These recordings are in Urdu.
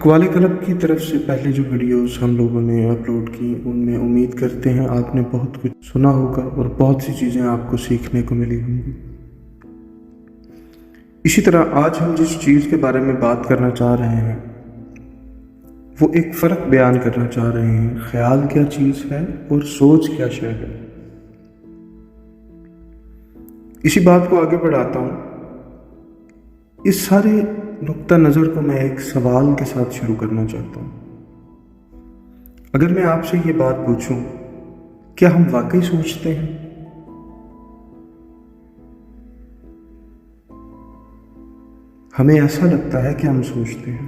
اقوال کلب کی طرف سے پہلے جو ویڈیوز ہم لوگوں نے اپلوڈ کی ان میں امید کرتے ہیں آپ نے بہت کچھ سنا ہوگا اور بہت سی چیزیں آپ کو سیکھنے کو ملی ہوں گی۔ اسی طرح آج ہم جس چیز کے بارے میں بات کرنا چاہ رہے ہیں وہ ایک فرق بیان کرنا چاہ رہے ہیں، خیال کیا چیز ہے اور سوچ کیا شے ہے۔ اسی بات کو آگے بڑھاتا ہوں۔ اس سارے نقطہ نظر کو میں ایک سوال کے ساتھ شروع کرنا چاہتا ہوں۔ اگر میں آپ سے یہ بات پوچھوں، کیا ہم واقعی سوچتے ہیں؟ ہمیں ایسا لگتا ہے کہ ہم سوچتے ہیں،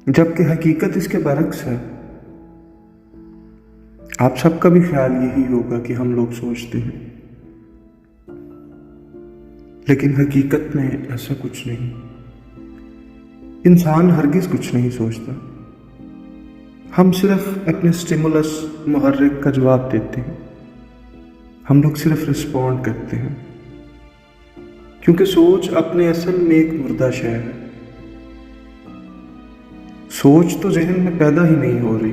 جبکہ حقیقت اس کے برعکس ہے۔ آپ سب کا بھی خیال یہی ہوگا کہ ہم لوگ سوچتے ہیں، لیکن حقیقت میں ایسا کچھ نہیں۔ انسان ہرگز کچھ نہیں سوچتا، ہم صرف اپنے سٹیمولس محرک کا جواب دیتے ہیں، ہم لوگ صرف رسپونڈ کرتے ہیں، کیونکہ سوچ اپنے اصل میں ایک مردہ شے ہے۔ سوچ تو ذہن میں پیدا ہی نہیں ہو رہی،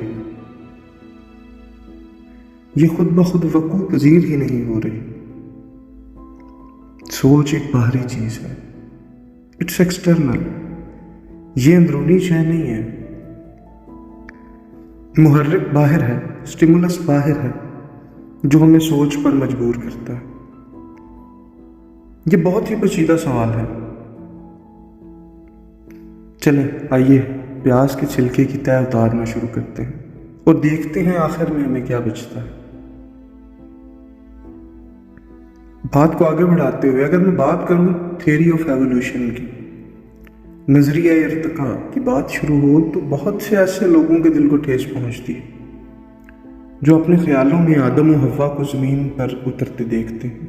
یہ خود بخود وقوع پذیر ہی نہیں ہو رہی۔ سوچ ایک باہری چیز ہے، اٹس ایکسٹرنل، یہ اندرونی شے نہیں ہے۔ محرک باہر ہے، سٹیمولس باہر ہے، جو ہمیں سوچ پر مجبور کرتا ہے۔ یہ بہت ہی پیچیدہ سوال ہے۔ چلیں آئیے پیاز کے چھلکے کی تہ اتارنا شروع کرتے ہیں اور دیکھتے ہیں آخر میں ہمیں کیا بچتا ہے۔ بات کو آگے بڑھاتے ہوئے اگر میں بات کروں تھیوری آف ایوولوشن کی، نظریہ ارتقاء کی بات شروع ہو تو بہت سے ایسے لوگوں کے دل کو ٹھیس پہنچتی ہے جو اپنے خیالوں میں آدم و حوا کو زمین پر اترتے دیکھتے ہیں۔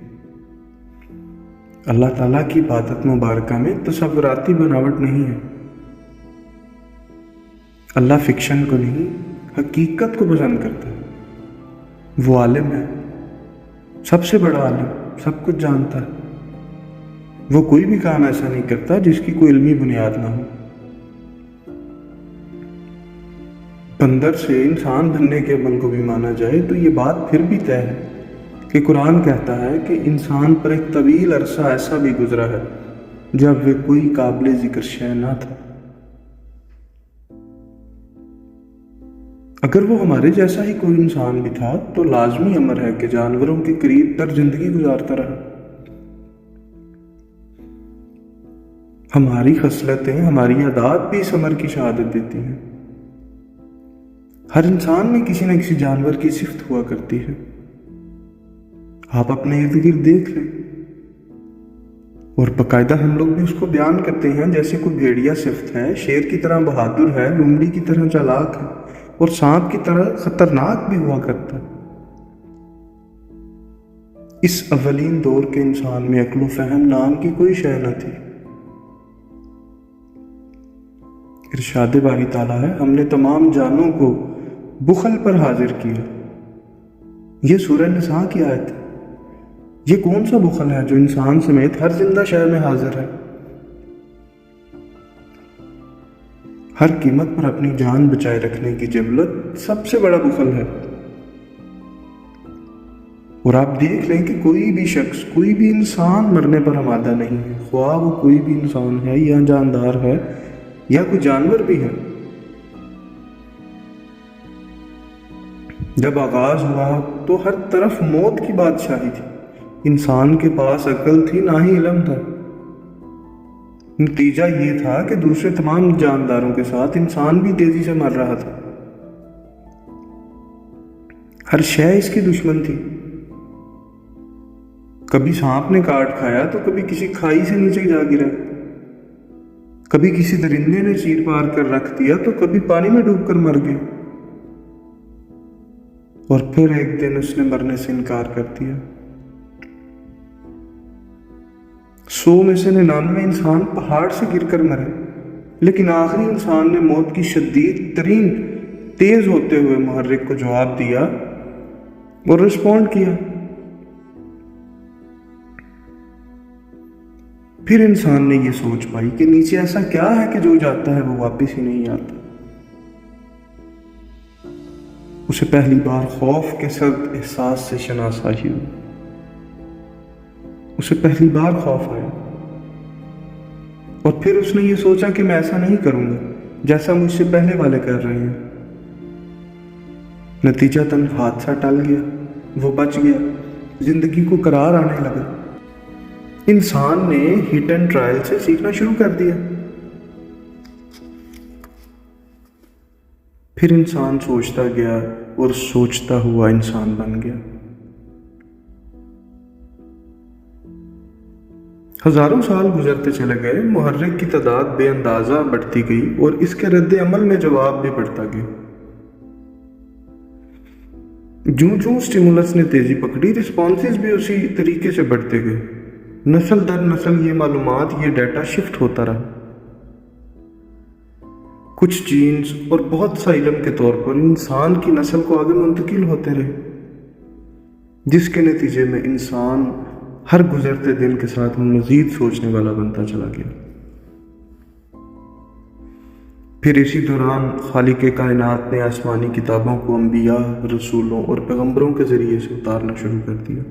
اللہ تعالیٰ کی عبادت مبارکہ میں تصوراتی بناوٹ نہیں ہے۔ اللہ فکشن کو نہیں، حقیقت کو پسند کرتا ہے۔ وہ عالم ہے، سب سے بڑا عالم، سب کچھ جانتا ہے۔ وہ کوئی بھی کام ایسا نہیں کرتا جس کی کوئی علمی بنیاد نہ ہو۔ بندر سے انسان بننے کے عمل کو بھی مانا جائے تو یہ بات پھر بھی طے ہے کہ قرآن کہتا ہے کہ انسان پر ایک طویل عرصہ ایسا بھی گزرا ہے جب وہ کوئی قابل ذکر شے نہ تھا۔ اگر وہ ہمارے جیسا ہی کوئی انسان بھی تھا تو لازمی امر ہے کہ جانوروں کے قریب تر زندگی گزارتا رہا۔ ہماری خصلتیں، ہماری عادات بھی اس امر کی شہادت دیتی ہیں۔ ہر انسان میں کسی نہ کسی جانور کی صفت ہوا کرتی ہے۔ آپ اپنے ارد گرد دیکھ لیں، اور باقاعدہ ہم لوگ بھی اس کو بیان کرتے ہیں، جیسے کوئی بھیڑیا صفت ہے، شیر کی طرح بہادر ہے، لومڑی کی طرح چالاک ہے اور سانپ کی طرح خطرناک بھی ہوا کرتا ہے۔ اس اولین دور کے انسان میں عقل و فہم نام کی کوئی شے نہ تھی۔ ارشاد باری تعالیٰ ہے، ہم نے تمام جانوں کو بخل پر حاضر کیا۔ یہ سورہ نساء کی آیت ہے۔ یہ کون سا بخل ہے جو انسان سمیت ہر زندہ شے میں حاضر ہے؟ ہر قیمت پر اپنی جان بچائے رکھنے کی جبلت سب سے بڑا بخل ہے۔ اور آپ دیکھ لیں کہ کوئی بھی شخص، کوئی بھی انسان مرنے پر آمادہ نہیں ہے، خواہ وہ کوئی بھی انسان ہے یا جاندار ہے یا کوئی جانور بھی ہے۔ جب آغاز ہوا تو ہر طرف موت کی بادشاہی تھی، انسان کے پاس عقل تھی نہ ہی علم تھا۔ نتیجہ یہ تھا کہ دوسرے تمام جانداروں کے ساتھ انسان بھی تیزی سے مر رہا تھا۔ ہر شے اس کی دشمن تھی۔ کبھی سانپ نے کاٹ کھایا تو کبھی کسی کھائی سے نیچے جا گرا، کبھی کسی درندے نے چیر پار کر رکھ دیا تو کبھی پانی میں ڈوب کر مر گیا، اور پھر ایک دن اس نے مرنے سے انکار کر دیا۔ 100 میں سے 99 انسان پہاڑ سے گر کر مرے، لیکن آخری انسان نے موت کی شدید ترین تیز ہوتے ہوئے محرک کو جواب دیا اور رسپونڈ کیا۔ پھر انسان نے یہ سوچ پائی کہ نیچے ایسا کیا ہے کہ جو جاتا ہے وہ واپس ہی نہیں آتا۔ اسے پہلی بار خوف کے سخت احساس سے شناسائی ہوئی۔ اسے پہلی بار خوف آیا اور پھر اس نے یہ سوچا کہ میں ایسا نہیں کروں گا جیسا مجھ سے پہلے والے کر رہے ہیں۔ نتیجتاً حادثہ ٹل گیا، وہ بچ گیا، زندگی کو قرار آنے لگا۔ انسان نے ہٹ اینڈ ٹرائل سے سیکھنا شروع کر دیا۔ پھر انسان سوچتا گیا اور سوچتا ہوا انسان بن گیا۔ ہزاروں سال گزرتے چلے گئے، محرک کی تعداد بے اندازہ بڑھتی گئی اور اس کے رد عمل میں جواب بھی بڑھتا گیا۔ جوں سٹیمولس نے تیزی پکڑی، رسپانسز بھی اسی طریقے سے بڑھتے گئے۔ نسل در نسل یہ معلومات، یہ ڈیٹا شفٹ ہوتا رہا۔ کچھ جینز اور بہت سا علم کے طور پر انسان کی نسل کو آگے منتقل ہوتے رہے، جس کے نتیجے میں انسان ہر گزرتے دن کے ساتھ مزید سوچنے والا بنتا چلا گیا۔ پھر اسی دوران خالق کائنات نے آسمانی کتابوں کو انبیاء، رسولوں اور پیغمبروں کے ذریعے سے اتارنا شروع کر دیا۔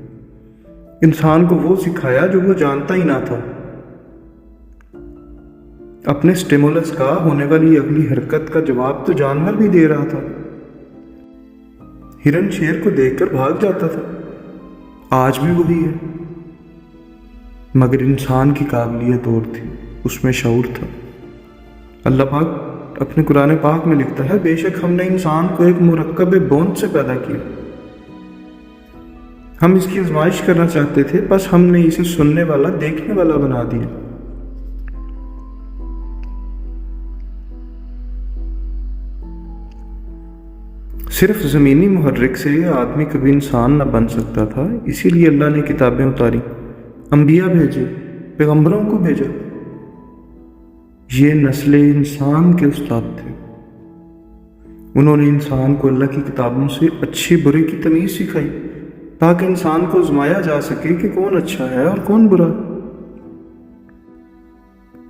انسان کو وہ سکھایا جو وہ جانتا ہی نہ تھا۔ اپنے سٹیمولس کا ہونے والی اگلی حرکت کا جواب تو جانور بھی دے رہا تھا۔ ہرن شیر کو دیکھ کر بھاگ جاتا تھا، آج بھی وہی ہے، مگر انسان کی قابلیت اور تھی، اس میں شعور تھا۔ اللہ پاک اپنے قرآن پاک میں لکھتا ہے، بے شک ہم نے انسان کو ایک مرکب بوند سے پیدا کیا، ہم اس کی آزمائش کرنا چاہتے تھے، بس ہم نے اسے سننے والا، دیکھنے والا بنا دیا۔ صرف زمینی محرک سے آدمی کبھی انسان نہ بن سکتا تھا، اسی لیے اللہ نے کتابیں اتاری، انبیاء بھیجے، پیغمبروں کو بھیجا۔ یہ نسل انسان کے استاد تھے، انہوں نے انسان کو اللہ کی کتابوں سے اچھے برے کی تمیز سکھائی تاکہ انسان کو آزمایا جا سکے کہ کون اچھا ہے اور کون برا۔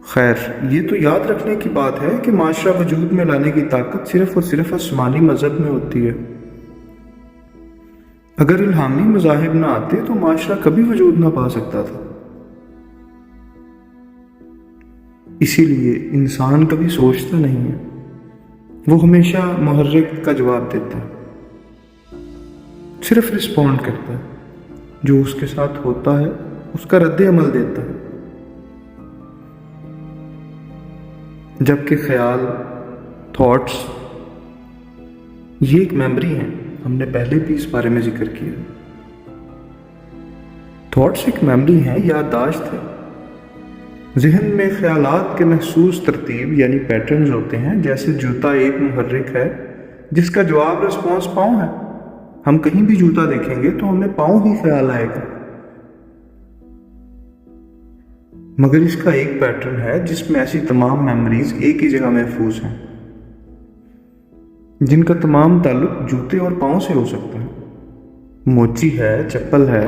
خیر، یہ تو یاد رکھنے کی بات ہے کہ معاشرہ وجود میں لانے کی طاقت صرف اور صرف آسمانی مذہب میں ہوتی ہے۔ اگر الہامی مذاہب نہ آتے تو معاشرہ کبھی وجود نہ پا سکتا تھا۔ اسی لیے انسان کبھی سوچتا نہیں ہے، وہ ہمیشہ محرک کا جواب دیتا ہے، صرف رسپونڈ کرتا ہے، جو اس کے ساتھ ہوتا ہے اس کا رد عمل دیتا ہے۔ جبکہ خیال، تھاٹس، یہ ایک میموری ہے، ہم نے پہلے بھی اس بارے میں ذکر کیا۔ تھاٹس ایک میموری ہے، یادداشت ہے۔ ذہن میں خیالات کے محسوس ترتیب یعنی پیٹرنز ہوتے ہیں، جیسے جوتا ایک محرک ہے جس کا جواب رسپانس پاؤں ہے۔ ہم کہیں بھی جوتا دیکھیں گے تو ہمیں پاؤں ہی خیال آئے گا، مگر اس کا ایک پیٹرن ہے جس میں ایسی تمام میموریز ایک ہی جگہ محفوظ ہیں، جن کا تمام تعلق جوتے اور پاؤں سے ہو سکتا ہے۔ موچی ہے، چپل ہے،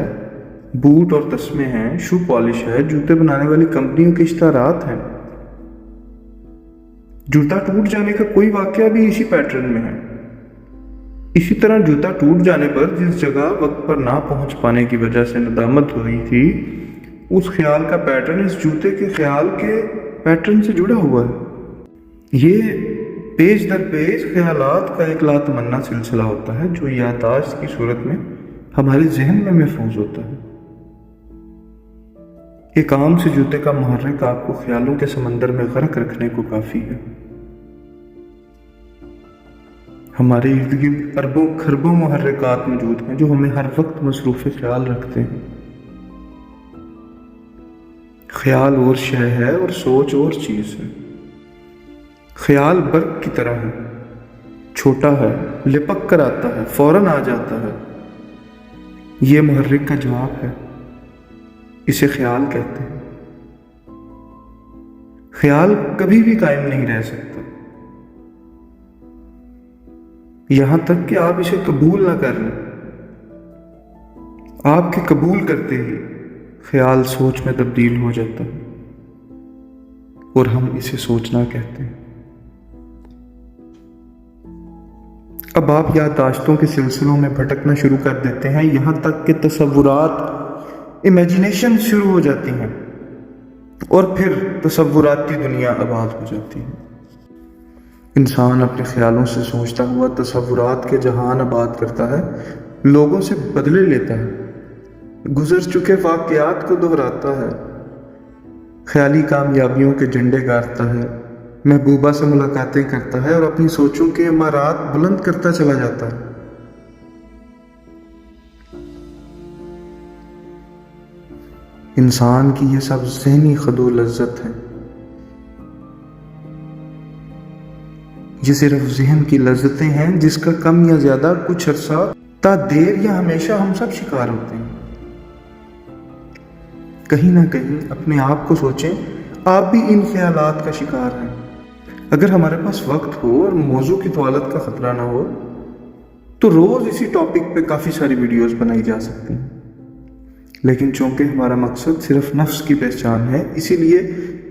بوٹ اور تسمے ہیں، شو پالش ہے، جوتے بنانے والی کمپنیوں کے اشتہارات ہیں۔ جوتا ٹوٹ جانے کا کوئی واقعہ بھی اسی پیٹرن میں ہے۔ اسی طرح جوتا ٹوٹ جانے پر جس جگہ وقت پر نہ پہنچ پانے کی وجہ سے ندامت ہوئی تھی، اس خیال کا پیٹرن اس جوتے کے خیال کے پیٹرن سے جڑا ہوا ہے۔ یہ پیج در پیج خیالات کا ایک لاتمنا سلسلہ ہوتا ہے جو یادداشت کی صورت میں ہمارے ذہن میں محفوظ ہوتا ہے۔ ایک عام سے جوتے کا محرک آپ کو خیالوں کے سمندر میں غرق رکھنے کو کافی ہے۔ ہمارے ارد گرد اربوں خربوں محرکات موجود ہیں جو ہمیں ہر وقت مصروف خیال رکھتے ہیں۔ خیال اور شے ہے اور سوچ اور چیز ہے۔ خیال برق کی طرح ہے، چھوٹا ہے، لپک کر آتا ہے، فوراً آ جاتا ہے۔ یہ محرک کا جواب ہے، اسے خیال کہتے ہیں۔ خیال کبھی بھی قائم نہیں رہ سکتا، یہاں تک کہ آپ اسے قبول نہ کر لیں۔ آپ کے قبول کرتے ہی خیال سوچ میں تبدیل ہو جاتا ہے۔ اور ہم اسے سوچنا کہتے ہیں۔ اب آپ یادداشتوں کے سلسلوں میں بھٹکنا شروع کر دیتے ہیں، یہاں تک کہ تصورات، امیجنیشن شروع ہو جاتی ہیں، اور پھر تصوراتی دنیا آباد ہو جاتی ہے۔ انسان اپنے خیالوں سے سوچتا ہوا تصورات کے جہان آباد کرتا ہے، لوگوں سے بدلے لیتا ہے، گزر چکے واقعات کو دہراتا ہے، خیالی کامیابیوں کے جھنڈے گاڑتا ہے، محبوبہ سے ملاقاتیں کرتا ہے اور اپنی سوچوں کے عمارات بلند کرتا چلا جاتا ہے۔ انسان کی یہ سب ذہنی خد و لذت ہے، یہ صرف ذہن کی لذتیں ہیں جس کا کم یا زیادہ کچھ عرصہ تا دیر یا ہمیشہ ہم سب شکار ہوتے ہیں۔ کہیں نہ کہیں اپنے آپ کو سوچیں، آپ بھی ان خیالات کا شکار ہیں۔ اگر ہمارے پاس وقت ہو اور موضوع کی طوالت کا خطرہ نہ ہو تو روز اسی ٹاپک پہ کافی ساری ویڈیوز بنائی جا سکتی ہیں، لیکن چونکہ ہمارا مقصد صرف نفس کی پہچان ہے، اسی لیے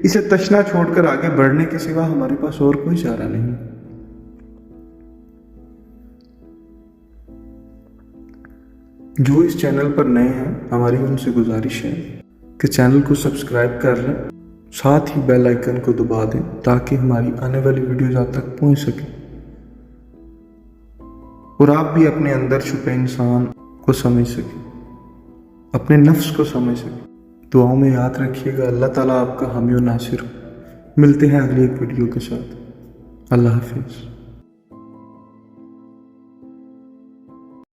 اسے تشنا چھوڑ کر آگے بڑھنے کے سوا ہمارے پاس اور کوئی چارہ نہیں۔ جو اس چینل پر نئے ہیں، ہماری ان سے گزارش ہے کہ چینل کو سبسکرائب کر لیں، ساتھ ہی بیل آئیکن کو دبا دیں تاکہ ہماری آنے والی ویڈیوز آپ تک پہنچ سکیں، اور آپ بھی اپنے اندر چھپے انسان کو سمجھ سکیں، اپنے نفس کو سمجھ سکیں۔ دعاؤں میں یاد رکھیے گا، اللہ تعالیٰ آپ کا حامی و ناصر ہو۔ ملتے ہیں اگلی ایک ویڈیو کے ساتھ۔ اللہ حافظ۔